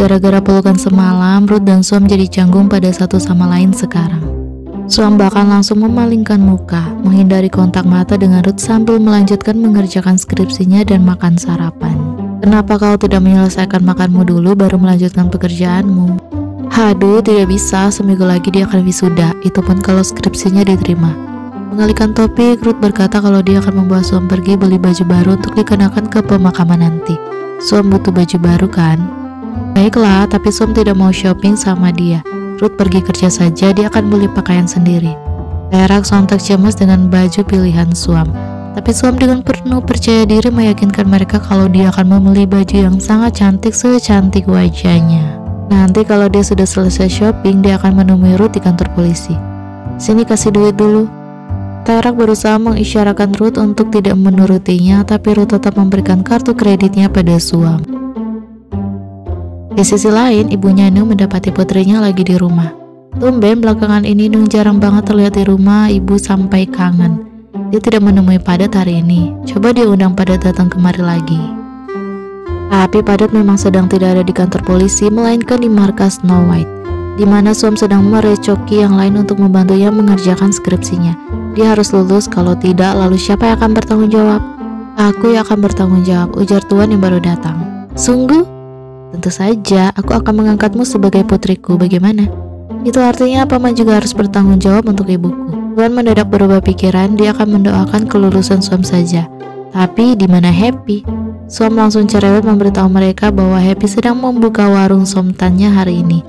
Gara-gara pelukan semalam, Ruth dan Suam jadi canggung pada satu sama lain sekarang. Suam bahkan langsung memalingkan muka, menghindari kontak mata dengan Ruth sambil melanjutkan mengerjakan skripsinya dan makan sarapan. Kenapa kau tidak menyelesaikan makanmu dulu baru melanjutkan pekerjaanmu? Haduh, tidak bisa, seminggu lagi dia akan wisuda, itu pun kalau skripsinya diterima. Mengalihkan topik, Ruth berkata kalau dia akan membawa Suam pergi beli baju baru untuk dikenakan ke pemakaman nanti. Suam butuh baju baru kan? Baiklah, tapi Suam tidak mau shopping sama dia. Ruth pergi kerja saja, dia akan beli pakaian sendiri. Perak sontak cemas dengan baju pilihan Suam. Tapi Suam dengan penuh percaya diri meyakinkan mereka kalau dia akan membeli baju yang sangat cantik secantik wajahnya. Nanti kalau dia sudah selesai shopping, dia akan menemui Ruth di kantor polisi. Sini kasih duit dulu. Perak berusaha mengisyaratkan Ruth untuk tidak menurutinya, tapi Ruth tetap memberikan kartu kreditnya pada Suam. Di sisi lain, ibunya Nung mendapati putrinya lagi di rumah. Tumben belakangan ini Nung jarang banget terlihat di rumah ibu sampai kangen. Dia tidak menemui Padat hari ini. Coba dia undang Padat datang kemari lagi. Tapi Padat memang sedang tidak ada di kantor polisi, melainkan di markas Snow White, di mana Suam sedang merecoki yang lain untuk membantunya mengerjakan skripsinya. Dia harus lulus, kalau tidak, lalu siapa yang akan bertanggung jawab? Aku yang akan bertanggung jawab, ujar Tuan yang baru datang. Sungguh? Tentu saja, aku akan mengangkatmu sebagai putriku, bagaimana? Itu artinya Paman juga harus bertanggung jawab untuk ibuku. Tuan mendadak berubah pikiran, dia akan mendoakan kelulusan Suam saja. Tapi di mana Happy? Suam langsung cerewet memberitahu mereka bahwa Happy sedang membuka warung somtannya hari ini.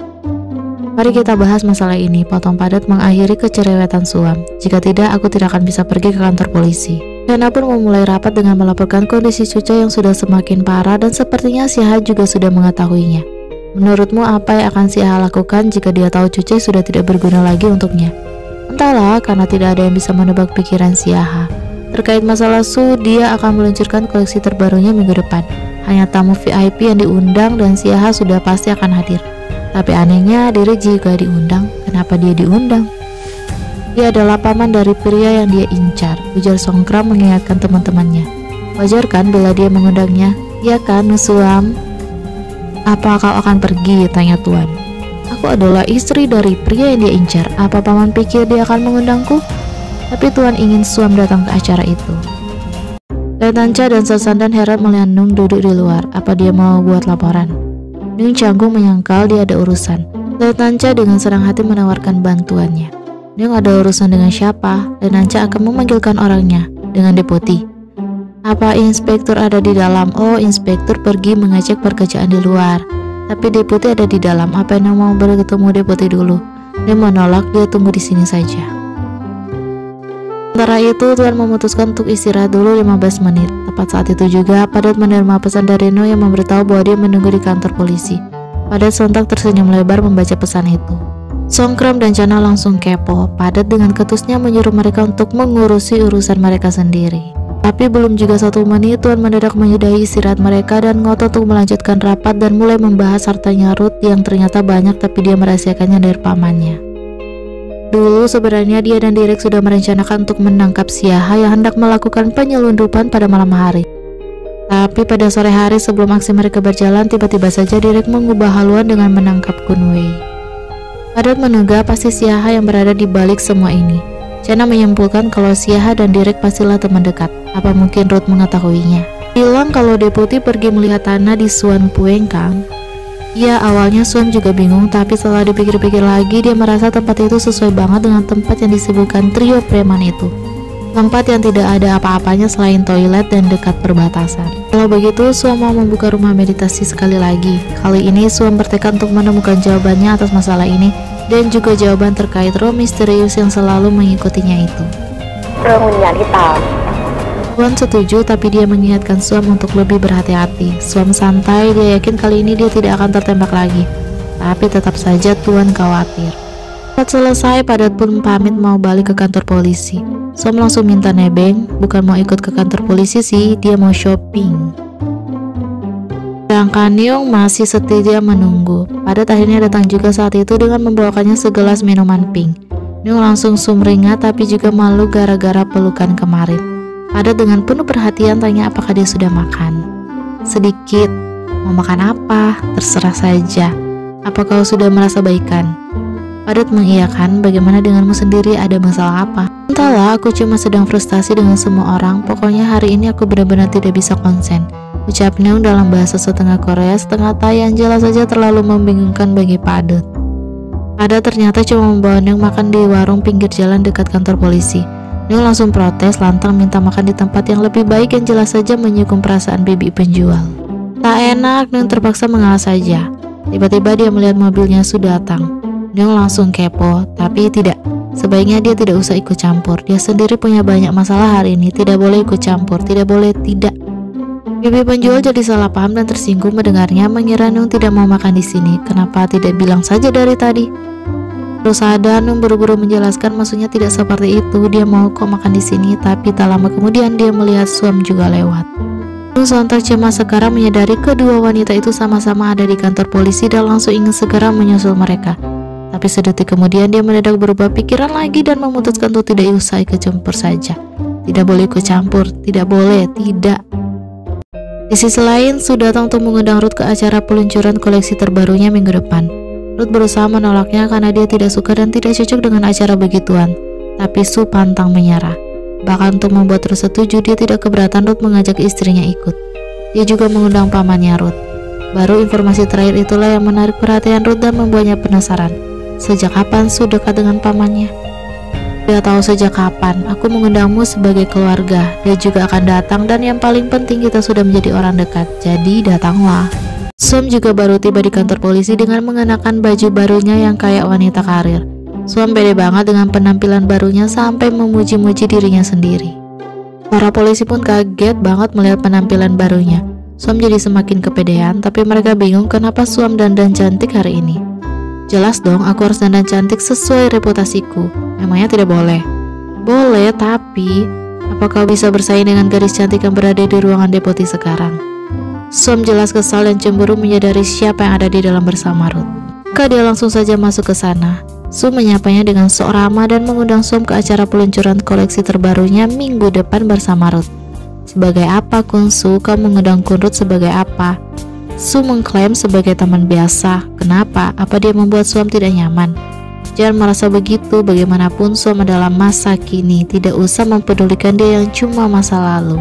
Mari kita bahas masalah ini, potong Padat mengakhiri kecerewetan Suam. Jika tidak, aku tidak akan bisa pergi ke kantor polisi. Hana pun memulai rapat dengan melaporkan kondisi Cuca yang sudah semakin parah dan sepertinya Siha juga sudah mengetahuinya. Menurutmu apa yang akan Siha lakukan jika dia tahu Cuca sudah tidak berguna lagi untuknya? Entahlah, karena tidak ada yang bisa menebak pikiran Siha. Terkait masalah Su, dia akan meluncurkan koleksi terbarunya minggu depan. Hanya tamu VIP yang diundang dan Siha sudah pasti akan hadir. Tapi anehnya, diri juga diundang. Kenapa dia diundang? Dia adalah paman dari pria yang dia incar, ujar Songkram mengingatkan teman-temannya. Wajar kan bila dia mengundangnya? Ya kan, Suam? Apa kau akan pergi? Tanya Tuan. Aku adalah istri dari pria yang dia incar. Apa paman pikir dia akan mengundangku? Tapi Tuan ingin Suam datang ke acara itu. Letnan Cha dan Sasan dan Herat melihat Nung duduk di luar. Apa dia mau buat laporan? Nung canggung menyangkal dia ada urusan. Letnan Cha dengan senang hati menawarkan bantuannya. Nung ada urusan dengan siapa? Letnan Cha akan memanggilkan orangnya. Dengan deputi. Apa inspektur ada di dalam? Oh, inspektur pergi mengecek pekerjaan di luar. Tapi deputi ada di dalam. Apa yang mau bertemu deputi dulu? Dia menolak, dia tunggu di sini saja. Sementara itu, Tuan memutuskan untuk istirahat dulu 15 menit. Tepat saat itu juga, Padat menerima pesan dari No yang memberitahu bahwa dia menunggu di kantor polisi. Padat sontak tersenyum lebar membaca pesan itu. Songkram dan Chana langsung kepo. Padat dengan ketusnya menyuruh mereka untuk mengurusi urusan mereka sendiri. Tapi belum juga 1 menit, Tuan mendadak menyudahi istirahat mereka dan ngotot untuk melanjutkan rapat dan mulai membahas hartanya Ruth yang ternyata banyak tapi dia merahasiakannya dari pamannya. Dulu sebenarnya dia dan Derek sudah merencanakan untuk menangkap Siha yang hendak melakukan penyelundupan pada malam hari. Tapi pada sore hari sebelum aksi mereka berjalan, tiba-tiba saja Derek mengubah haluan dengan menangkap Kunwei. Padat menduga pasti Siha yang berada di balik semua ini. Chana menyimpulkan kalau Siha dan Derek pastilah teman dekat. Apa mungkin Ruth mengetahuinya? Bilang kalau deputi pergi melihat tanah di Suan Pueng Kang. Ya, awalnya Suan juga bingung, tapi setelah dipikir-pikir lagi, dia merasa tempat itu sesuai banget dengan tempat yang disebutkan trio preman itu. Tempat yang tidak ada apa-apanya selain toilet dan dekat perbatasan. Kalau begitu, Suan mau membuka rumah meditasi sekali lagi. Kali ini Suan bertekad untuk menemukan jawabannya atas masalah ini, dan juga jawaban terkait roh misterius yang selalu mengikutinya itu. Tuan setuju, tapi dia mengingatkan Suam untuk lebih berhati-hati. Suam santai, dia yakin kali ini dia tidak akan tertembak lagi. Tapi tetap saja Tuan khawatir. Saat selesai, Padat pun pamit mau balik ke kantor polisi. Suam langsung minta nebeng, bukan mau ikut ke kantor polisi sih, dia mau shopping. Sedangkan Nyong masih setia menunggu. Padat akhirnya datang juga saat itu dengan membawakannya segelas minuman pink. Nyong langsung sumringah tapi juga malu gara-gara pelukan kemarin. Padat dengan penuh perhatian tanya apakah dia sudah makan. Sedikit. Mau makan apa? Terserah saja. Apa kau sudah merasa baikan? Padat mengiyakan. Bagaimana denganmu sendiri, ada masalah apa? Entahlah, aku cuma sedang frustasi dengan semua orang. Pokoknya hari ini aku benar-benar tidak bisa konsen, ucap Neung dalam bahasa setengah Korea setengah Thai yang jelas saja terlalu membingungkan bagi Padat. Padat ternyata cuma membawa Neung makan di warung pinggir jalan dekat kantor polisi. Neung langsung protes lantang minta makan di tempat yang lebih baik yang jelas saja menyinggung perasaan bibi penjual. Tak enak, Neung terpaksa mengalah saja. Tiba-tiba dia melihat mobilnya Su datang. Neung langsung kepo, tapi tidak. Sebaiknya dia tidak usah ikut campur. Dia sendiri punya banyak masalah hari ini. Tidak boleh ikut campur, tidak boleh tidak. Bibi penjual jadi salah paham dan tersinggung mendengarnya, mengira Neung tidak mau makan di sini. Kenapa tidak bilang saja dari tadi? Terus sadar, Neung buru-buru menjelaskan maksudnya tidak seperti itu. Dia mau kok makan di sini, tapi tak lama kemudian dia melihat Suam juga lewat. Neung sontak cemas sekarang menyadari kedua wanita itu sama-sama ada di kantor polisi dan langsung ingin segera menyusul mereka. Tapi sedetik kemudian dia mendadak berubah pikiran lagi dan memutuskan untuk tidak usah ikut campur saja. Tidak boleh ikut campur, tidak boleh, tidak. Di sisi lain, Su datang untuk mengundang Ruth ke acara peluncuran koleksi terbarunya minggu depan. Ruth berusaha menolaknya karena dia tidak suka dan tidak cocok dengan acara begituan. Tapi Su pantang menyerah. Bahkan untuk membuat Ruth setuju, dia tidak keberatan Ruth mengajak istrinya ikut. Dia juga mengundang pamannya Ruth. Baru informasi terakhir itulah yang menarik perhatian Ruth dan membuatnya penasaran. Sejak kapan Su dekat dengan pamannya? Dia tahu sejak kapan. Aku mengundangmu sebagai keluarga. Dia juga akan datang dan yang paling penting kita sudah menjadi orang dekat. Jadi datanglah. Suam juga baru tiba di kantor polisi dengan mengenakan baju barunya yang kayak wanita karir. Suam pede banget dengan penampilan barunya sampai memuji-muji dirinya sendiri. Para polisi pun kaget banget melihat penampilan barunya. Suam jadi semakin kepedean, tapi mereka bingung kenapa Suam dandan cantik hari ini. Jelas dong, aku harus dandan cantik sesuai reputasiku. Memangnya tidak boleh? Boleh, tapi apa kau bisa bersaing dengan gadis cantik yang berada di ruangan deputi sekarang? Suam jelas kesal dan cemburu menyadari siapa yang ada di dalam bersama Ruth. Maka dia langsung saja masuk ke sana. Su menyapanya dengan sok ramah dan mengundang Suam ke acara peluncuran koleksi terbarunya minggu depan bersama Ruth. Sebagai apa Kun Su? Kau mengundang Kun Ruth sebagai apa? Su mengklaim sebagai teman biasa. Kenapa? Apa dia membuat Suam tidak nyaman? Jangan merasa begitu. Bagaimanapun Suam adalah masa kini. Tidak usah mempedulikan dia yang cuma masa lalu.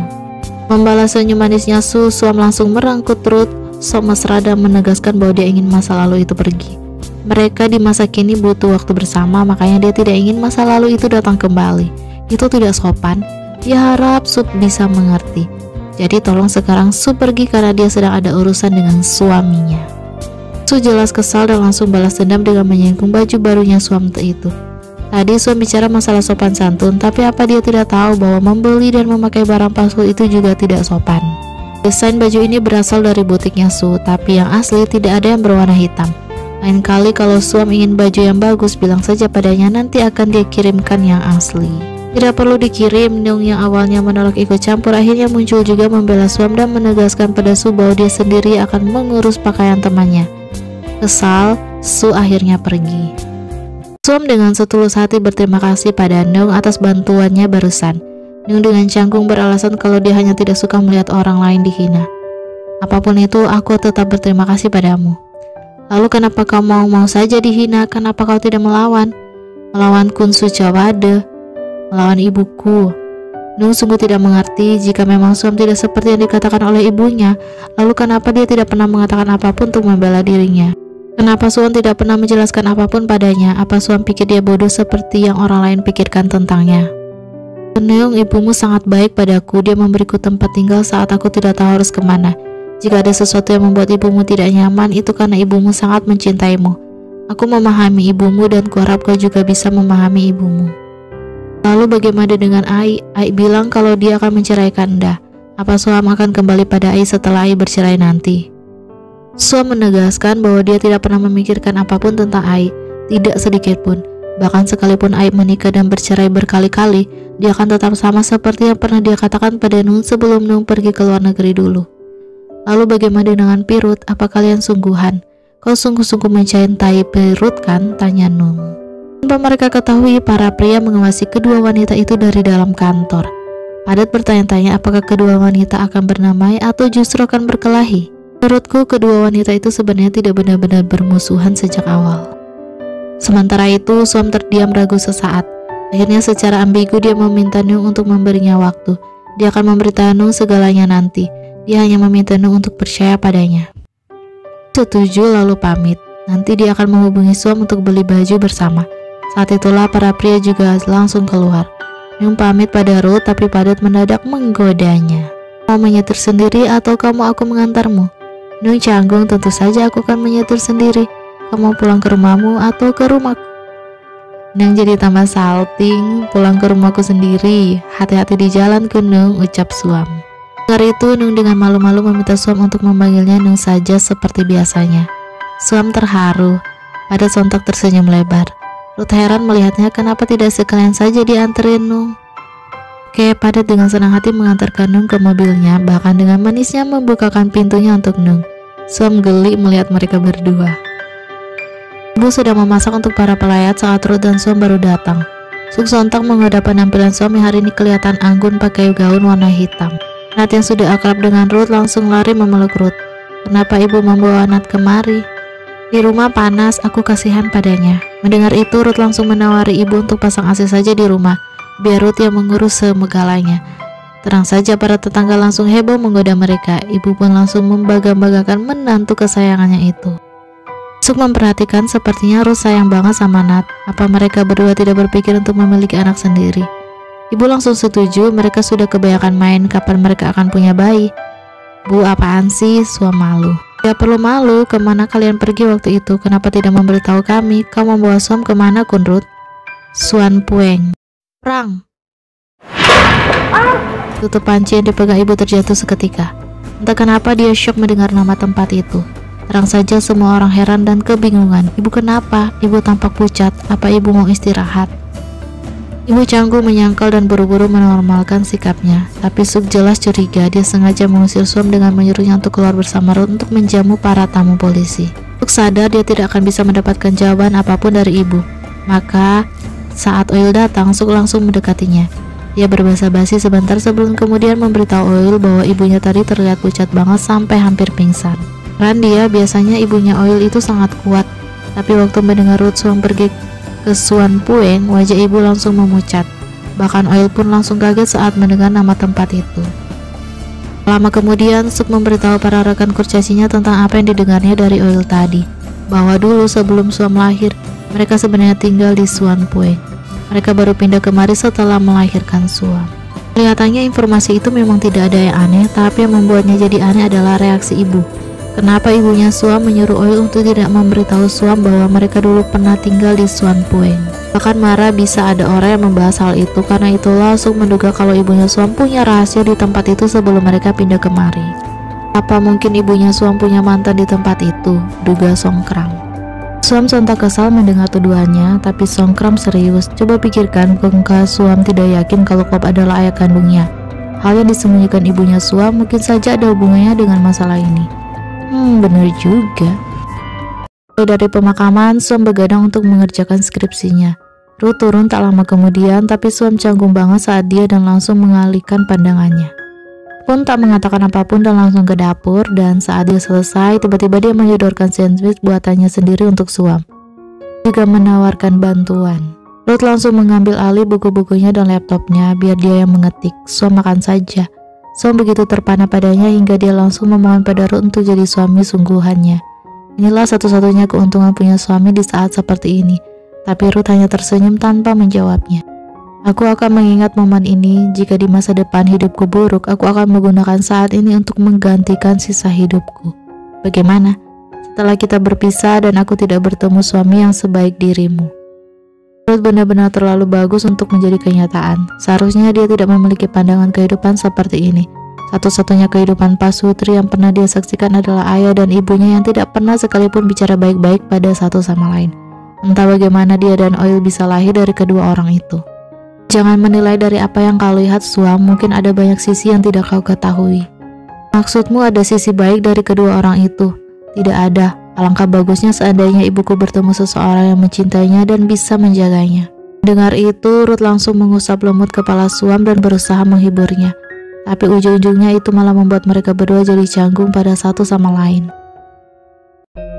Membalas senyum manisnya Su, Suam langsung merangkut Ruth. Sok mesra dan menegaskan bahwa dia ingin masa lalu itu pergi. Mereka di masa kini butuh waktu bersama, makanya dia tidak ingin masa lalu itu datang kembali. Itu tidak sopan. Dia harap Su bisa mengerti. Jadi tolong sekarang Su pergi karena dia sedang ada urusan dengan suaminya. Su jelas kesal dan langsung balas dendam dengan menyinggung baju barunya Suam itu. Tadi Suam bicara masalah sopan santun, tapi apa dia tidak tahu bahwa membeli dan memakai barang palsu itu juga tidak sopan. Desain baju ini berasal dari butiknya Su, tapi yang asli tidak ada yang berwarna hitam. Lain kali kalau Suam ingin baju yang bagus, bilang saja padanya, nanti akan dia kirimkan yang asli. Tidak perlu dikirim. Neung yang awalnya menolak ikut campur akhirnya muncul juga membela Suam dan menegaskan pada Su bahwa dia sendiri akan mengurus pakaian temannya. Kesal, Su akhirnya pergi. Suam dengan setulus hati berterima kasih pada Neung atas bantuannya barusan. Neung dengan canggung beralasan kalau dia hanya tidak suka melihat orang lain dihina. Apapun itu, aku tetap berterima kasih padamu. Lalu kenapa kau mau saja dihina? Kenapa kau tidak melawan? Melawan Kun Su Cawade, melawan ibuku. Neung sungguh tidak mengerti. Jika memang Suam tidak seperti yang dikatakan oleh ibunya, lalu kenapa dia tidak pernah mengatakan apapun untuk membela dirinya? Kenapa Suam tidak pernah menjelaskan apapun padanya? Apa Suam pikir dia bodoh seperti yang orang lain pikirkan tentangnya? Neung, ibumu sangat baik padaku. Dia memberiku tempat tinggal saat aku tidak tahu harus kemana. Jika ada sesuatu yang membuat ibumu tidak nyaman, itu karena ibumu sangat mencintaimu. Aku memahami ibumu dan kuharap kau juga bisa memahami ibumu. Lalu bagaimana dengan Ai? Ai bilang kalau dia akan menceraikan Anda. Apa Suam akan kembali pada Ai setelah Ai bercerai nanti? Suam menegaskan bahwa dia tidak pernah memikirkan apapun tentang Ai, tidak sedikit pun. Bahkan sekalipun Ai menikah dan bercerai berkali-kali, dia akan tetap sama seperti yang pernah dia katakan pada Neung sebelum Neung pergi ke luar negeri dulu. Lalu bagaimana dengan Pirut? Apa kalian sungguhan? Kau sungguh-sungguh mencintai Pirut kan? Tanya Neung. Tanpa mereka ketahui, para pria mengawasi kedua wanita itu dari dalam kantor. Padat bertanya-tanya apakah kedua wanita akan bernamai atau justru akan berkelahi. Menurutku kedua wanita itu sebenarnya tidak benar-benar bermusuhan sejak awal. Sementara itu Suam terdiam ragu sesaat. Akhirnya secara ambigu dia meminta Nung untuk memberinya waktu. Dia akan memberitahu Nung segalanya nanti. Dia hanya meminta Nung untuk percaya padanya. Setuju lalu pamit. Nanti dia akan menghubungi Suam untuk beli baju bersama. Saat itulah para pria juga langsung keluar. Nung pamit pada Ruth tapi Padat mendadak menggodanya. Mau menyetir sendiri atau kamu aku mengantarmu? Nung canggung, tentu saja aku akan menyetir sendiri. Kamu pulang ke rumahmu atau ke rumahku? Nung jadi tambah salting, pulang ke rumahku sendiri. Hati-hati di jalan ke Nung, ucap Suam. Dengar itu Nung dengan malu-malu meminta Suam untuk memanggilnya Nung saja seperti biasanya. Suam terharu. Padat sontak tersenyum lebar. Ruth heran melihatnya, kenapa tidak sekalian saja dianterin Nung. Oke, Padat dengan senang hati mengantarkan Nung ke mobilnya, bahkan dengan manisnya membukakan pintunya untuk Nung. Suam geli melihat mereka berdua. Ibu sudah memasak untuk para pelayat saat Ruth dan Suam baru datang. Suk sontak menggoda penampilan Suam yang hari ini kelihatan anggun pakai gaun warna hitam. Nat yang sudah akrab dengan Ruth langsung lari memeluk Ruth. Kenapa ibu membawa Nat kemari? Di rumah panas, aku kasihan padanya. Mendengar itu Ruth langsung menawari ibu untuk pasang AC saja di rumah, biar Ruth yang mengurus segalanya. Terang saja para tetangga langsung heboh menggoda mereka. Ibu pun langsung membangga-banggakan menantu kesayangannya itu. Suk memperhatikan, sepertinya Ruth sayang banget sama Nat. Apa mereka berdua tidak berpikir untuk memiliki anak sendiri? Ibu langsung setuju, mereka sudah kebanyakan main, kapan mereka akan punya bayi? Bu, apaan sih? Suam malu. Gak perlu malu, kemana kalian pergi waktu itu? Kenapa tidak memberitahu kami? Kau membawa Suam kemana, Kun Ruth? Suan Pueng. Perang. Tutup panci yang dipegang ibu terjatuh seketika. Entah kenapa dia syok mendengar nama tempat itu. Terang saja semua orang heran dan kebingungan. Ibu kenapa? Ibu tampak pucat. Apa ibu mau istirahat? Ibu canggung menyangkal dan buru-buru menormalkan sikapnya. Tapi Suk jelas curiga. Dia sengaja mengusir Suam dengan menyuruhnya untuk keluar bersama Ruth untuk menjamu para tamu polisi. Suk sadar dia tidak akan bisa mendapatkan jawaban apapun dari ibu. Maka saat Oil datang, Suk langsung mendekatinya. Dia berbasa-basi sebentar sebelum kemudian memberitahu Oil bahwa ibunya tadi terlihat pucat banget sampai hampir pingsan. Dia biasanya ibunya Oil itu sangat kuat. Tapi waktu mendengar Ruth Suam pergi ke Suan Pueng, wajah ibu langsung memucat. Bahkan Oil pun langsung kaget saat mendengar nama tempat itu. Lama kemudian, Suk memberitahu para rekan kurcacinya tentang apa yang didengarnya dari Oil tadi. Bahwa dulu sebelum Suam lahir, mereka sebenarnya tinggal di Suan Pueng. Mereka baru pindah kemari setelah melahirkan Suam. Kelihatannya informasi itu memang tidak ada yang aneh, tapi yang membuatnya jadi aneh adalah reaksi ibu. Kenapa ibunya Suam menyuruh Oil untuk tidak memberitahu Suam bahwa mereka dulu pernah tinggal di Suan Pueng? Bahkan marah bisa ada orang yang membahas hal itu, karena itu langsung menduga kalau ibunya Suam punya rahasia di tempat itu sebelum mereka pindah kemari. Apa mungkin ibunya Suam punya mantan di tempat itu? Duga Songkram. Suam sontak kesal mendengar tuduhannya, tapi Songkram serius. Coba pikirkan, bukankah Suam tidak yakin kalau Kop adalah ayah kandungnya? Hal yang disembunyikan ibunya Suam mungkin saja ada hubungannya dengan masalah ini. Benar juga. Dari pemakaman, Suam begadang untuk mengerjakan skripsinya. Ruth turun tak lama kemudian, tapi Suam canggung banget saat dia dan langsung mengalihkan pandangannya. Pun tak mengatakan apapun dan langsung ke dapur, dan saat dia selesai, tiba-tiba dia menyodorkan sandwich buatannya sendiri untuk Suam. Juga menawarkan bantuan. Ruth langsung mengambil alih buku-bukunya dan laptopnya biar dia yang mengetik. Suam makan saja. Suam begitu terpana padanya hingga dia langsung memohon pada Ruth untuk jadi suami sungguhannya. Inilah satu-satunya keuntungan punya suami di saat seperti ini. Tapi Ruth hanya tersenyum tanpa menjawabnya. Aku akan mengingat momen ini. Jika di masa depan hidupku buruk, aku akan menggunakan saat ini untuk menggantikan sisa hidupku. Bagaimana? Setelah kita berpisah dan aku tidak bertemu suami yang sebaik dirimu. Ruth benar-benar terlalu bagus untuk menjadi kenyataan. Seharusnya dia tidak memiliki pandangan kehidupan seperti ini. Satu-satunya kehidupan pasutri yang pernah dia saksikan adalah ayah dan ibunya yang tidak pernah sekalipun bicara baik-baik pada satu sama lain. Entah bagaimana dia dan Oil bisa lahir dari kedua orang itu. Jangan menilai dari apa yang kau lihat, Suam. Mungkin ada banyak sisi yang tidak kau ketahui. Maksudmu ada sisi baik dari kedua orang itu? Tidak ada. Alangkah bagusnya seandainya ibuku bertemu seseorang yang mencintainya dan bisa menjaganya. Dengar itu, Ruth langsung mengusap lemut kepala Suam dan berusaha menghiburnya. Tapi ujung-ujungnya itu malah membuat mereka berdua jadi canggung pada satu sama lain.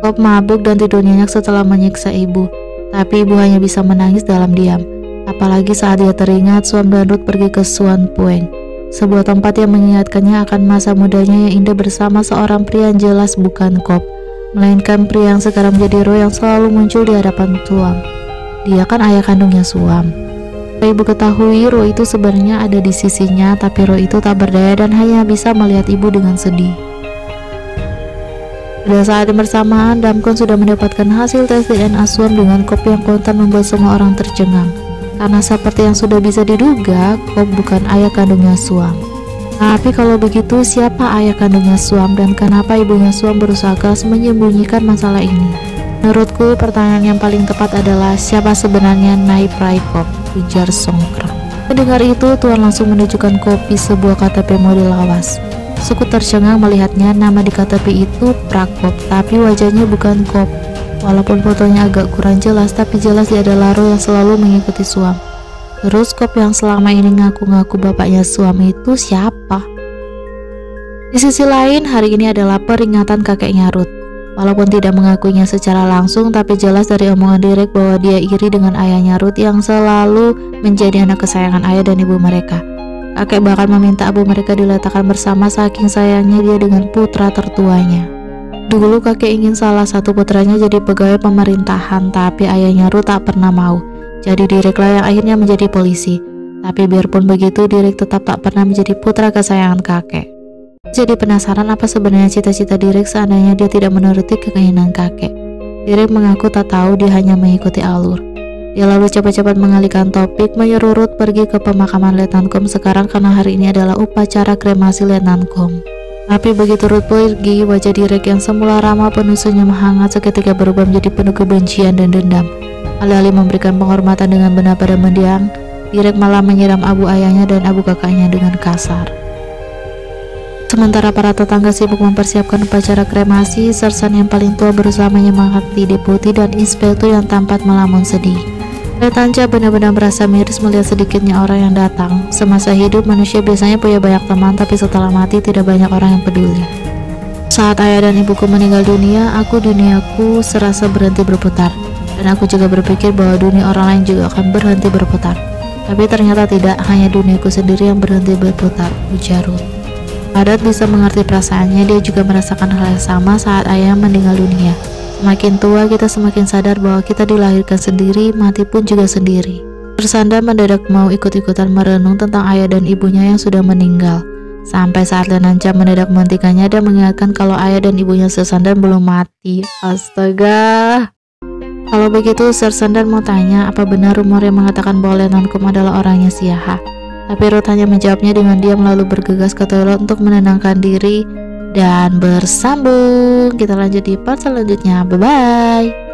Cobb mabuk dan tidur nyenyak setelah menyiksa ibu, tapi ibu hanya bisa menangis dalam diam. Apalagi saat dia teringat Swam dan Ruth pergi ke Swan Point, sebuah tempat yang mengingatkannya akan masa mudanya yang indah bersama seorang pria yang jelas bukan Cobb, melainkan pria yang sekarang menjadi Roy yang selalu muncul di hadapan Swam. Dia kan ayah kandungnya Swam. Ibu ketahui Roy itu sebenarnya ada di sisinya, tapi Roy itu tak berdaya dan hanya bisa melihat ibu dengan sedih. Pada saat yang bersamaan, Damkon sudah mendapatkan hasil tes DNA Swam dengan Cobb yang kontan membuat semua orang tercengang. Karena seperti yang sudah bisa diduga, Cobb bukan ayah kandungnya Swam. Tapi kalau begitu, siapa ayah kandungnya Swam dan kenapa ibunya Swam berusaha keras menyembunyikan masalah ini? Menurutku, pertanyaan yang paling tepat adalah siapa sebenarnya Nai Prai Cobb, ujar Songkran. Mendengar itu, Tuan langsung menunjukkan kopi sebuah KTP model lawas. Suku tercengang melihatnya. Nama di KTP itu Prakop, tapi wajahnya bukan Cobb. Walaupun fotonya agak kurang jelas, tapi jelas dia adalah Roy yang selalu mengikuti Swam. Terus Cobb yang selama ini ngaku-ngaku bapaknya Swam itu siapa? Di sisi lain, hari ini adalah peringatan kakeknya Ruth. Walaupun tidak mengakuinya secara langsung, tapi jelas dari omongan Derek bahwa dia iri dengan ayahnya Ruth yang selalu menjadi anak kesayangan ayah dan ibu mereka. Kakek bahkan meminta abu mereka diletakkan bersama saking sayangnya dia dengan putra tertuanya. Dulu kakek ingin salah satu putranya jadi pegawai pemerintahan, tapi ayahnya Ruth tak pernah mau. Jadi Dereklah yang akhirnya menjadi polisi. Tapi biarpun begitu, Derek tetap tak pernah menjadi putra kesayangan kakek. Jadi penasaran apa sebenarnya cita-cita Derek seandainya dia tidak menuruti keinginan kakek. Derek mengaku tak tahu, dia hanya mengikuti alur. Dia lalu cepat-cepat mengalihkan topik, menyuruh Ruth pergi ke pemakaman Letnan Com sekarang karena hari ini adalah upacara kremasi Letnan Com. Tapi begitu Ruth pergi, wajah Derek yang semula ramah penuh senyum hangat seketika berubah menjadi penuh kebencian dan dendam. Alih-alih memberikan penghormatan dengan benar pada mendiang, Derek malah menyiram abu ayahnya dan abu kakaknya dengan kasar. Sementara para tetangga sibuk mempersiapkan upacara kremasi, sersan yang paling tua berusaha menyemangati deputi dan inspektur yang tampak melamun sedih. Letanca benar-benar merasa miris melihat sedikitnya orang yang datang. Semasa hidup, manusia biasanya punya banyak teman, tapi setelah mati tidak banyak orang yang peduli. Saat ayah dan ibuku meninggal dunia, duniaku serasa berhenti berputar. Dan aku juga berpikir bahwa dunia orang lain juga akan berhenti berputar. Tapi ternyata tidak, hanya duniaku sendiri yang berhenti berputar, ujar Ruth. Padat bisa mengerti perasaannya, dia juga merasakan hal yang sama saat ayah meninggal dunia. Semakin tua kita semakin sadar bahwa kita dilahirkan sendiri, mati pun juga sendiri. Bersandar mendadak mau ikut-ikutan merenung tentang ayah dan ibunya yang sudah meninggal. Sampai saat Letanca mendadak menghentikannya dan mengingatkan kalau ayah dan ibunya Sersandan belum mati. Astaga. Kalau begitu Sersandan mau tanya apa benar rumor yang mengatakan bahwa Letnan Com adalah orangnya Siaha. Tapi Ruth hanya menjawabnya dengan diam lalu bergegas ke toilet untuk menenangkan diri. Dan bersambung, kita lanjut di part selanjutnya. Bye bye.